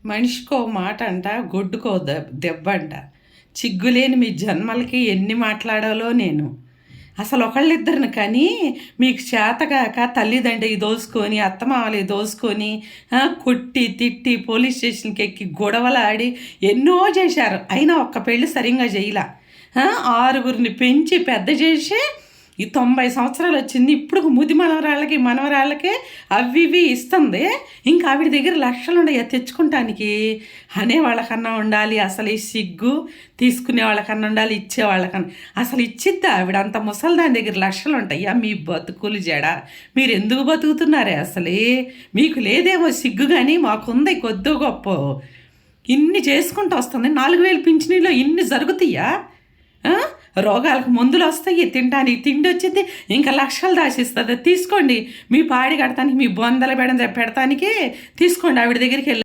మనిషికో మాట అంట, గొడ్డుకో దెబ్బంట. చిగ్గులేని మీ జన్మలకి ఎన్ని మాట్లాడాలో నేను. అసలు ఒకళ్ళిద్దరిని కానీ మీకు చేతగాక తల్లిదండ్రి దోసుకొని అత్తమామలు దోసుకొని కొట్టి తిట్టి పోలీస్ స్టేషన్కి ఎక్కి గొడవలాడి ఎన్నో చేశారు. అయినా ఒక్క పెళ్ళి సరిగ్గా చేయలే. ఆరుగురిని పెంచి పెద్ద చేసి ఈ 90 సంవత్సరాలు వచ్చింది. ఇప్పుడు ముది మనవరాళ్ళకి అవి ఇవి ఇస్తుంది. ఇంకా ఆవిడ దగ్గర లక్షలు ఉండయా తెచ్చుకుంటానికి. అనేవాళ్ళకన్నా ఉండాలి అసలు ఈ సిగ్గు, తీసుకునే వాళ్ళకన్నా ఉండాలి ఇచ్చేవాళ్ళకన్నా. అసలు ఇచ్చిద్దా ఆవిడ? అంత ముసలిదాని దగ్గర లక్షలు ఉంటాయా? మీ బతుకులు జడ, మీరు ఎందుకు బతుకుతున్నారే? అసలే మీకు లేదేమో సిగ్గు, కానీ మాకుంది కొద్దో గొప్ప. ఇన్ని చేసుకుంటూ వస్తుంది. 4000 పింఛనీలో ఇన్ని జరుగుతాయా? రోగాలకు మందులు వస్తాయి, తినడానికి తిండి వచ్చింది, ఇంకా లక్షలు దాచిస్తుంది. తీసుకోండి, మీ పాడి కడతానికి, మీ బొందల పెడతానికి తీసుకోండి ఆవిడ దగ్గరికి వెళ్ళి.